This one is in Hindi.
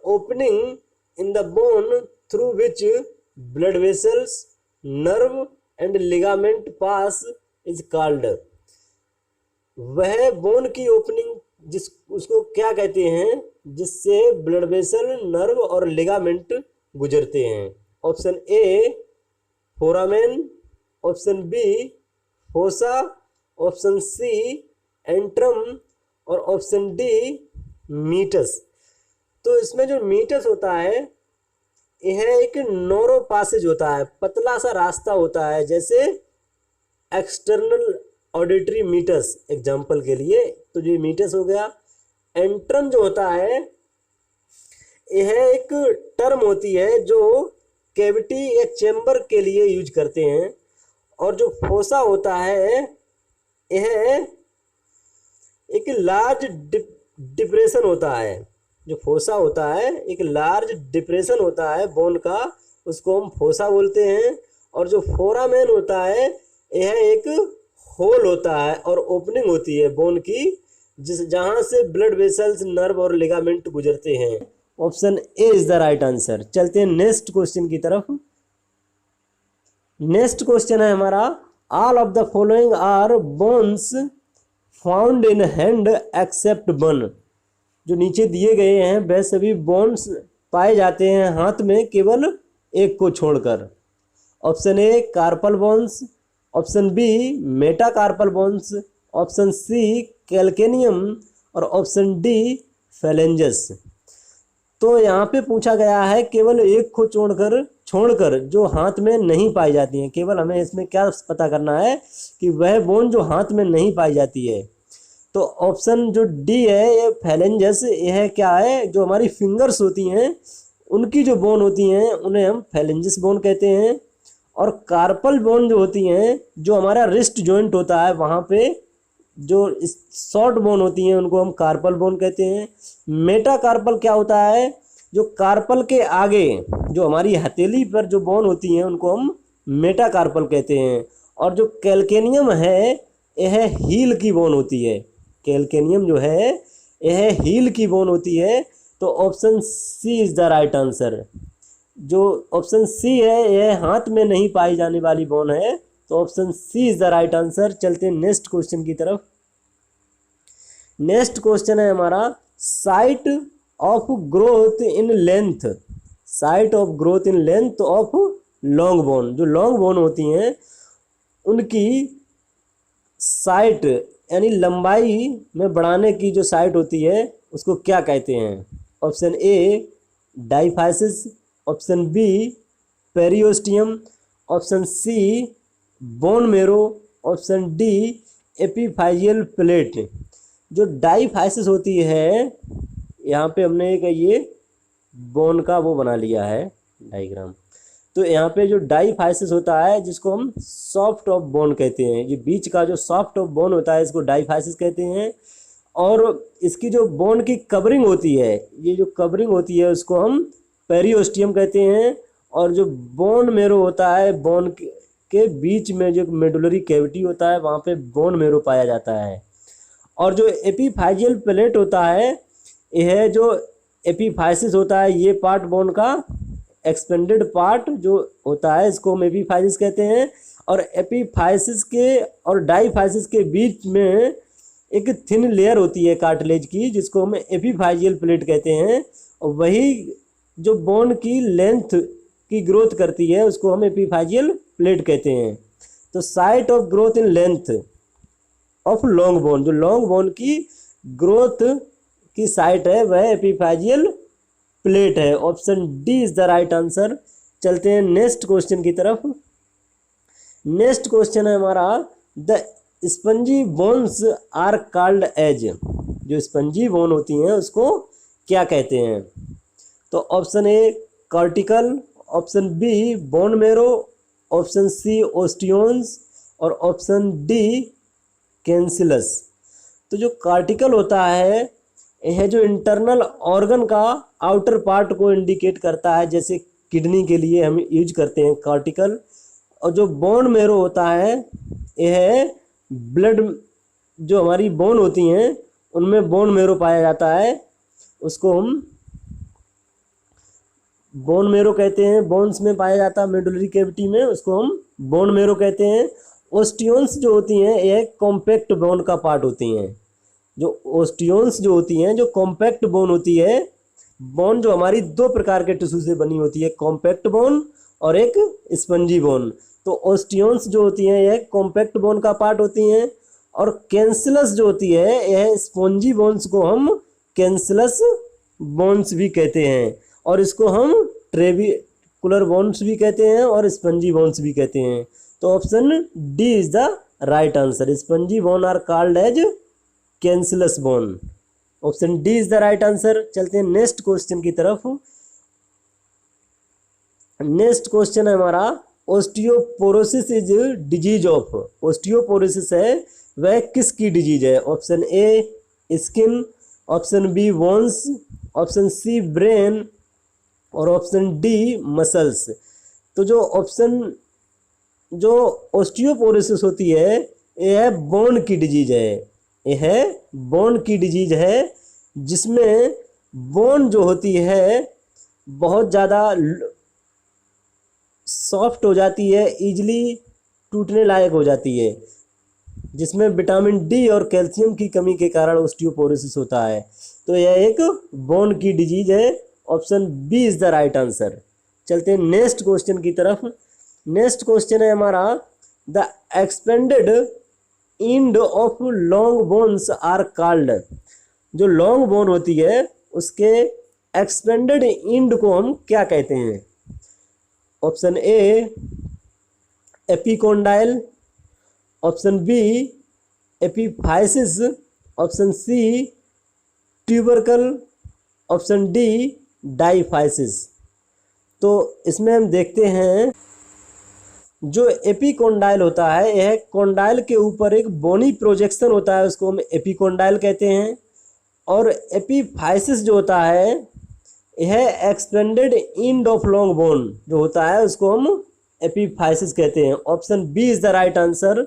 Opening in the bone through which blood vessels, nerve and ligament pass is called. वह बोन की ओपनिंग जिस उसको क्या कहते हैं जिससे ब्लड वेसल, नर्व और लिगामेंट गुजरते हैं। Option A foramen, option B fossa, option C antrum और ऑप्शन डी मीटस। तो इसमें जो मीटस होता है यह एक नोरो पासेज होता है, पतला सा रास्ता होता है, जैसे एक्सटर्नल ऑडिटरी मीटस एग्जाम्पल के लिए। तो ये मीटस हो गया। एंट्रम जो होता है यह एक टर्म होती है जो कैविटी या चेम्बर के लिए यूज करते हैं। और जो फोसा होता है यह एक लार्ज डिप्रेशन होता है। जो फोसा होता है एक लार्ज डिप्रेशन होता है बोन का, उसको हम फोसा बोलते हैं। और जो फोरामेन होता है यह एक होल होता है और ओपनिंग होती है बोन की, जहां से ब्लड वेसल्स, नर्व और लिगामेंट गुजरते हैं। Option A is the right answer. चलते हैं नेक्स्ट क्वेश्चन की तरफ। नेक्स्ट क्वेश्चन है हमारा, all of the following are bones found in hand except one. जो नीचे दिए गए हैं वह सभी बोन्स पाए जाते हैं हाथ में, केवल एक को छोड़कर। Option A carpal bones, option B metacarpal bones, option C calcaneum और ऑप्शन डी फेलेंजस। तो यहाँ पे पूछा गया है केवल एक को छोड़कर जो हाथ में नहीं पाई जाती हैं। केवल हमें इसमें क्या पता करना है कि वह बोन जो हाथ में नहीं पाई जाती है। तो ऑप्शन जो डी है ये फेलेंजस, यह क्या है, जो हमारी फिंगर्स होती हैं उनकी जो बोन होती हैं उन्हें हम फेलेंजस बोन कहते हैं। और कार्पल बोन जो होती हैं, जो हमारा रिस्ट जॉइंट होता है वहाँ पे जो शॉर्ट बोन होती हैं उनको हम कार्पल बोन कहते हैं। मेटाकार्पल क्या होता है, जो कार्पल के आगे जो हमारी हथेली पर जो बोन होती हैं उनको हम मेटाकार्पल कहते हैं। और जो कैल्केनियम है यह हील की बोन होती है। कैल्केनियम जो है यह हील की बोन होती है। तो option C is the right answer. जो ऑप्शन सी है यह हाथ में नहीं पाई जाने वाली बोन है। तो option C is the right answer. चलते हैं नेक्स्ट क्वेश्चन की तरफ। नेक्स्ट क्वेश्चन है हमारा, site of growth in length, site of growth in length of long bone. जो लॉन्ग बोन होती हैं उनकी साइट यानी लंबाई में बढ़ाने की जो साइट होती है उसको क्या कहते हैं। Option a diaphysis, option b periosteum, option c bone marrow, option d epiphyseal plate. जो डाइफाइसिस होती है, यहाँ पे हमने एक ये बोन का वो बना लिया है डायग्राम। तो यहाँ पे जो डाइफाइसिस होता है जिसको हम सॉफ्ट ऑफ बोन कहते हैं, ये बीच का जो सॉफ्ट ऑफ बोन होता है इसको डाइफाइसिस कहते हैं। और इसकी जो बोन की कवरिंग होती है, ये जो कवरिंग होती है उसको हम पेरियोस्टियम कहते हैं। और जो बोन मेरो होता है, बोन के बीच में जो मेडुलरी कैविटी होता है वहाँ पे बोन मेरो पाया जाता है। और जो एपिफाइजियल प्लेट होता है, यह जो एपिफाइसिस होता है ये पार्ट बोन का एक्सपेंडेड पार्ट जो होता है इसको हम एपिफाइसिस कहते हैं। और एपिफाइसिस के और डाइफाइसिस के बीच में एक थिन लेयर होती है कार्टिलेज की, जिसको हम एपिफाइजियल प्लेट कहते हैं। और वही जो बोन की लेंथ की ग्रोथ करती है उसको हम एपिफाइजियल प्लेट कहते हैं। तो site of growth in length of long bone, जो लॉन्ग बोन की ग्रोथ की साइट है वह एपिफाइजियल प्लेट है। Option D is the right answer. चलते हैं नेक्स्ट क्वेश्चन की तरफ। नेक्स्ट क्वेश्चन है हमारा, the spongy bones are called as. जो स्पंजी बोन होती हैं उसको क्या कहते हैं। तो option a cortical, option b bone marrow, option c osteons और ऑप्शन डी कैंसिलस। तो जो कॉर्टिकल होता है यह जो इंटरनल ऑर्गन का आउटर पार्ट को इंडिकेट करता है, जैसे किडनी के लिए हम यूज करते हैं कॉर्टिकल। और जो बोन मेरो होता है यह ब्लड, जो हमारी बोन होती हैं उनमें बोन मेरो पाया जाता है, उसको हम बोन मेरो कहते हैं, बोन्स में पाया जाता है मेडुलरी कैविटी में, उसको हम बोन मेरो कहते हैं। ओस्टियोन्स जो होती हैं यह कॉम्पैक्ट बोन का पार्ट होती हैं। जो ओस्टियोन्स जो होती हैं, जो कॉम्पैक्ट बोन होती है, बोन जो हमारी दो प्रकार के टिश्यू से बनी होती है, कॉम्पैक्ट बोन और एक स्पंजी बोन। तो ओस्टियोन्स जो होती हैं यह कॉम्पैक्ट बोन का पार्ट होती हैं, और कैंसिलस जो होती है यह स्पंजी बोन्स को हम कैंसिलस बोन्स भी कहते हैं, और इसको हम ट्रेबिकुलर बोन्स भी कहते हैं और स्पंजी बोन्स भी कहते हैं। तो option D is the right answer. Spongy bone are called as cancellous bone. Option D is the right answer. चलते हैं नेक्स्ट क्वेश्चन की तरफ। नेक्स्ट क्वेश्चन है हमारा, osteoporosis is disease of. Osteoporosis है वह किसकी डिजीज है? Option A skin, option B bones, option C brain और ऑप्शन डी मसल्स। तो जो ओस्टियोपोरोसिस होती है यह बोन की डिजीज है। यह बोन की डिजीज है जिसमें बोन जो होती है बहुत ज़्यादा सॉफ्ट हो जाती है, इजीली टूटने लायक हो जाती है, जिसमें विटामिन डी और कैल्शियम की कमी के कारण ओस्टियोपोरोसिस होता है। तो यह एक बोन की डिजीज है। Option B is the right answer. चलते हैं नेक्स्ट क्वेश्चन की तरफ। नेक्स्ट क्वेश्चन है हमारा, the expanded end of long bones are called. जो लॉन्ग बोन होती है उसके एक्सपेंडेड इंड को हम क्या कहते हैं? Option a epicondyle, option b epiphysis, option c tubercle, option d diaphysis. तो इसमें हम देखते हैं जो एपिकोंडाइल होता है यह कोंडाइल के ऊपर एक बोनी प्रोजेक्शन होता है, उसको हम एपिकोंडाइल कहते हैं। और एपिफाइसिस जो होता है यह expanded end of long bone जो होता है उसको हम एपिफाइसिस कहते हैं। Option B is the right answer.